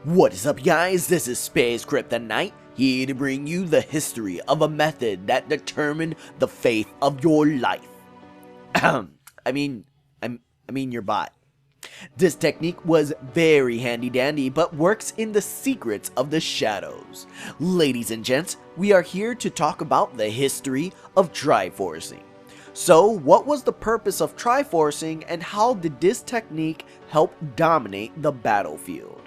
What is up, guys? This is SpaceKryptonite, here to bring you the history of a method that determined the fate of your life. I mean your bot. This technique was very handy dandy, but works in the secrets of the shadows. Ladies and gents, we are here to talk about the history of Triforcing. So, what was the purpose of Triforcing, and how did this technique help dominate the battlefield?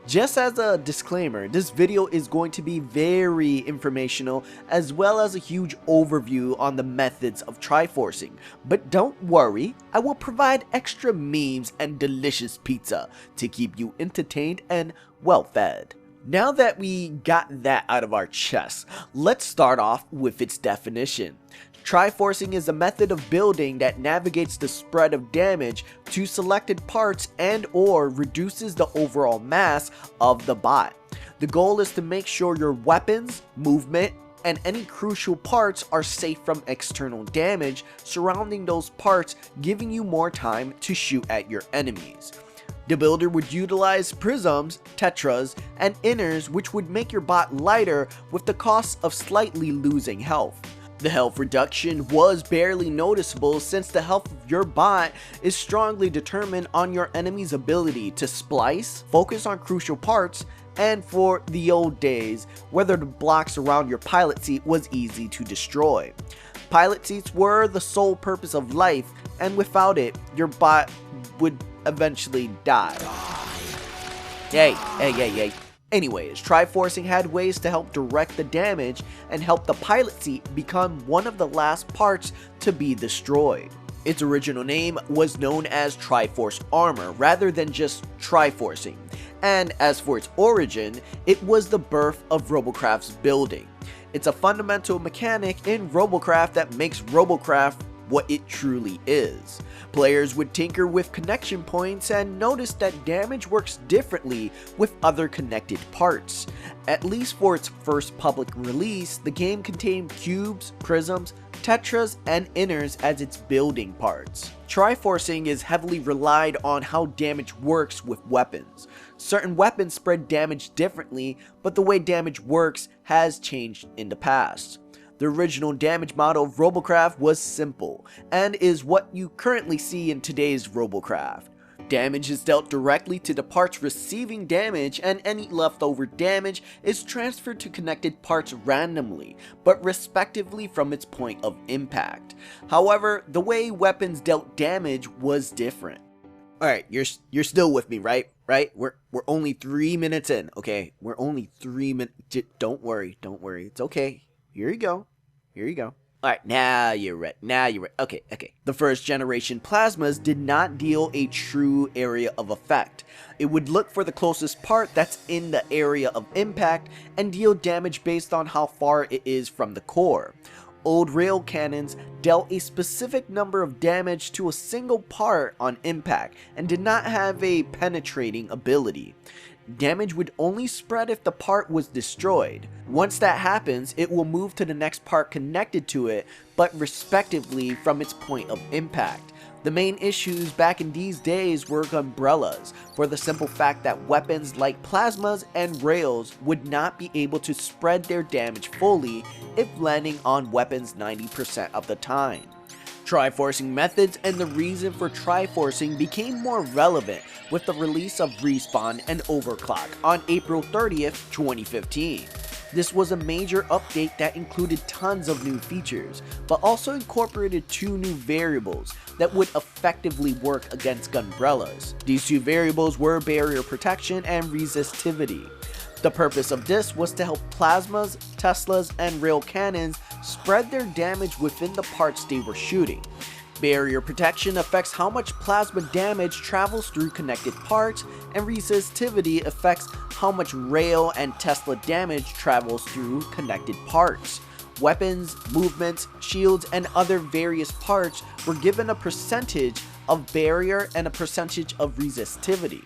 Just as a disclaimer, this video is going to be very informational as well as a huge overview on the methods of Triforcing. But don't worry, I will provide extra memes and delicious pizza to keep you entertained and well fed. Now that we got that out of our chest, let's start off with its definition. Triforcing is a method of building that navigates the spread of damage to selected parts and or reduces the overall mass of the bot. The goal is to make sure your weapons, movement, and any crucial parts are safe from external damage surrounding those parts, giving you more time to shoot at your enemies. The builder would utilize prisms, tetras, and inners, which would make your bot lighter with the cost of slightly losing health. The health reduction was barely noticeable since the health of your bot is strongly determined on your enemy's ability to splice, focus on crucial parts, and for the old days, whether the blocks around your pilot seat was easy to destroy. Pilot seats were the sole purpose of life, and without it, your bot would eventually die. Hey. Anyways, Triforcing had ways to help direct the damage and help the pilot seat become one of the last parts to be destroyed. Its original name was known as Triforce Armor rather than just Triforcing, and as for its origin, it was the birth of Robocraft's building. It's a fundamental mechanic in Robocraft that makes Robocraft what it truly is. Players would tinker with connection points and notice that damage works differently with other connected parts. At least for its first public release, the game contained cubes, prisms, tetras, and inners as its building parts. Triforcing is heavily relied on how damage works with weapons. Certain weapons spread damage differently, but the way damage works has changed in the past. The original damage model of Robocraft was simple, and is what you currently see in today's Robocraft. Damage is dealt directly to the parts receiving damage, and any leftover damage is transferred to connected parts randomly, but respectively from its point of impact. However, the way weapons dealt damage was different. Alright, you're still with me, right? We're only 3 minutes in, okay? We're only 3 minutes. Don't worry. It's okay. Here you go. Alright, now you're right. Okay. The first generation plasmas did not deal a true area of effect. It would look for the closest part that's in the area of impact and deal damage based on how far it is from the core. Old rail cannons dealt a specific number of damage to a single part on impact and did not have a penetrating ability. Damage would only spread if the part was destroyed. Once that happens, it will move to the next part connected to it, but respectively from its point of impact. The main issues back in these days were umbrellas, for the simple fact that weapons like plasmas and rails would not be able to spread their damage fully if landing on weapons 90% of the time. Triforcing methods and the reason for Triforcing became more relevant with the release of Respawn and Overclock on April 30th, 2015. This was a major update that included tons of new features, but also incorporated 2 new variables that would effectively work against gunbrellas. These 2 variables were barrier protection and resistivity. The purpose of this was to help plasmas, Teslas, and rail cannons spread their damage within the parts they were shooting. Barrier protection affects how much plasma damage travels through connected parts, and resistivity affects how much rail and Tesla damage travels through connected parts. Weapons, movements, shields, and other various parts were given a percentage of barrier and a percentage of resistivity.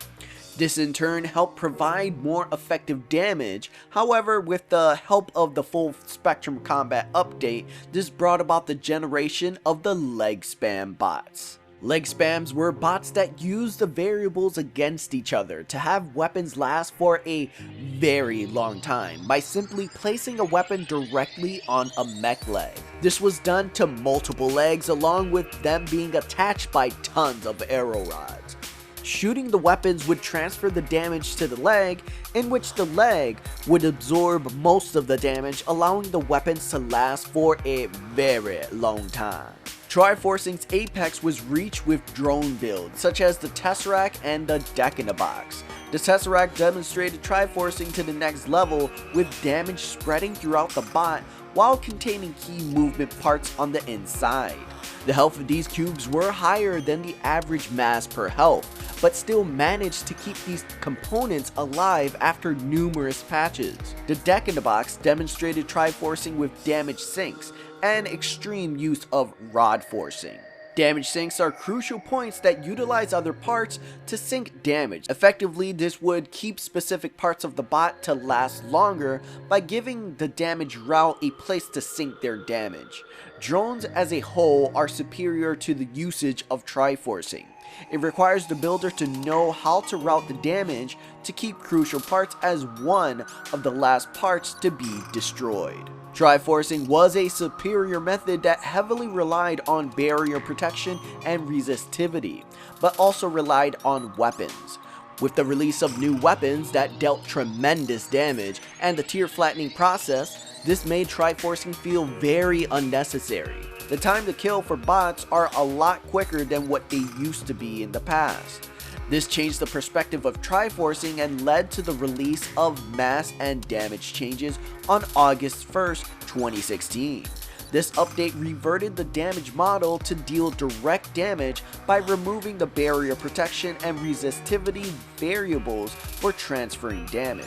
This in turn helped provide more effective damage. However, with the help of the full spectrum combat update, this brought about the generation of the leg spam bots. Leg spams were bots that used the variables against each other to have weapons last for a very long time by simply placing a weapon directly on a mech leg. This was done to multiple legs along with them being attached by tons of arrow rods. Shooting the weapons would transfer the damage to the leg, in which the leg would absorb most of the damage, allowing the weapons to last for a very long time. Triforcing's apex was reached with drone builds, such as the Tesseract and the Deck in a Box. The Tesseract demonstrated Triforcing to the next level, with damage spreading throughout the bot while containing key movement parts on the inside. The health of these cubes were higher than the average mass per health, but still managed to keep these components alive after numerous patches. The Deck in a Box demonstrated Triforcing with damage sinks and extreme use of rod forcing. Damage sinks are crucial points that utilize other parts to sink damage. Effectively, this would keep specific parts of the bot to last longer by giving the damage route a place to sink their damage. Drones as a whole are superior to the usage of Triforcing. It requires the builder to know how to route the damage to keep crucial parts as one of the last parts to be destroyed. Triforcing was a superior method that heavily relied on barrier protection and resistivity, but also relied on weapons. With the release of new weapons that dealt tremendous damage and the tier flattening process, this made Triforcing feel very unnecessary. The time to kill for bots are a lot quicker than what they used to be in the past. This changed the perspective of Triforcing and led to the release of mass and damage changes on August 1st, 2016. This update reverted the damage model to deal direct damage by removing the barrier protection and resistivity variables for transferring damage.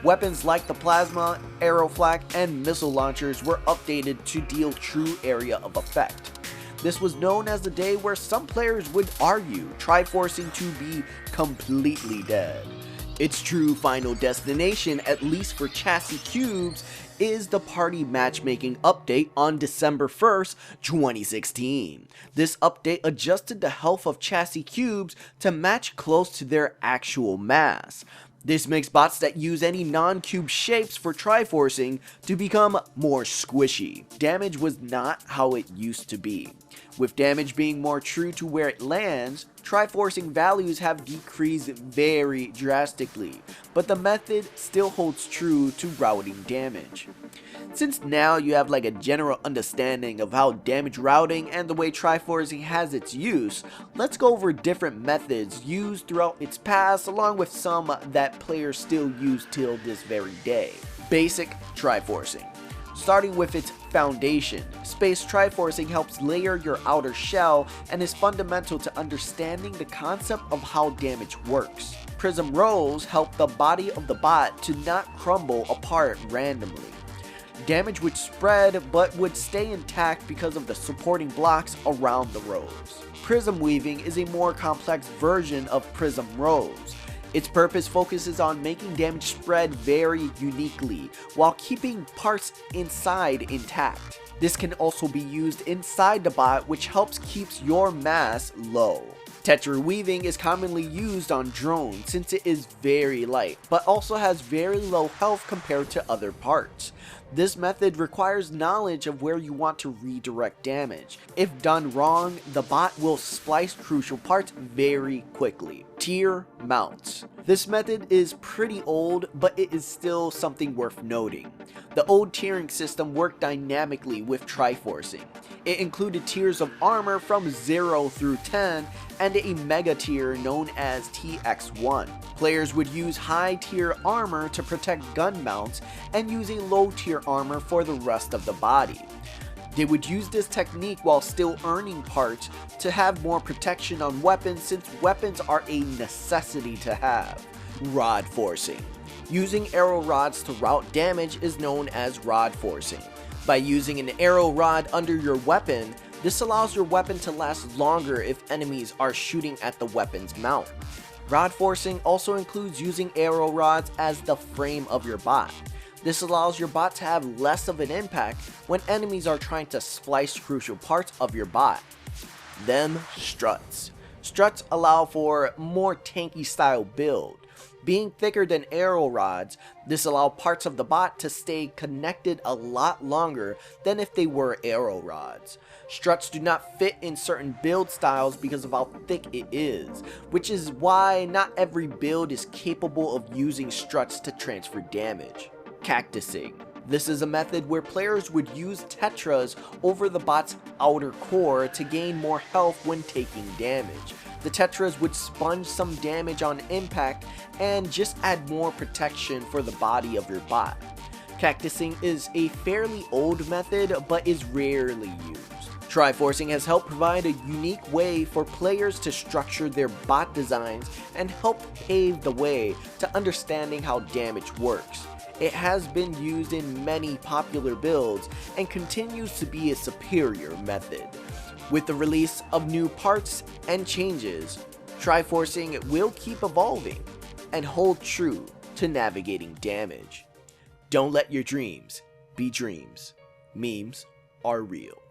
Weapons like the plasma, arrow flak, and missile launchers were updated to deal true area of effect. This was known as the day where some players would argue Triforcing to be completely dead. Its true final destination, at least for chassis cubes, is the party matchmaking update on December 1st, 2016. This update adjusted the health of chassis cubes to match close to their actual mass. This makes bots that use any non-cube shapes for Triforcing to become more squishy. Damage was not how it used to be. With damage being more true to where it lands, Triforcing values have decreased very drastically, but the method still holds true to routing damage. Since now you have like a general understanding of how damage routing and the way Triforcing has its use, let's go over different methods used throughout its past along with some that players still use till this very day. Basic Triforcing. Starting with its foundation, Space Triforcing helps layer your outer shell and is fundamental to understanding the concept of how damage works. Prism rolls help the body of the bot to not crumble apart randomly. Damage would spread but would stay intact because of the supporting blocks around the rolls. Prism Weaving is a more complex version of Prism rolls. Its purpose focuses on making damage spread very uniquely while keeping parts inside intact. This can also be used inside the bot, which helps keeps your mass low. Tetra weaving is commonly used on drones since it is very light, but also has very low health compared to other parts. This method requires knowledge of where you want to redirect damage. If done wrong, the bot will splice crucial parts very quickly. Tier mounts. This method is pretty old, but it is still something worth noting. The old tiering system worked dynamically with Triforcing. It included tiers of armor from 0 through 10 and a mega tier known as TX1. Players would use high tier armor to protect gun mounts and use a low tier armor for the rest of the body. They would use this technique while still earning parts to have more protection on weapons since weapons are a necessity to have. Rod forcing. Using arrow rods to route damage is known as rod forcing. By using an arrow rod under your weapon, this allows your weapon to last longer if enemies are shooting at the weapon's mount. Rod forcing also includes using arrow rods as the frame of your bot. This allows your bot to have less of an impact when enemies are trying to splice crucial parts of your bot. Them struts. Struts allow for more tanky style build. Being thicker than arrow rods, this allows parts of the bot to stay connected a lot longer than if they were arrow rods. Struts do not fit in certain build styles because of how thick it is, which is why not every build is capable of using struts to transfer damage. Cactusing. This is a method where players would use tetras over the bot's outer core to gain more health when taking damage. The tetras would sponge some damage on impact and just add more protection for the body of your bot. Cactusing is a fairly old method but is rarely used. Triforcing has helped provide a unique way for players to structure their bot designs and help pave the way to understanding how damage works. It has been used in many popular builds and continues to be a superior method. With the release of new parts and changes, Triforcing will keep evolving and hold true to navigating damage. Don't let your dreams be dreams. Memes are real.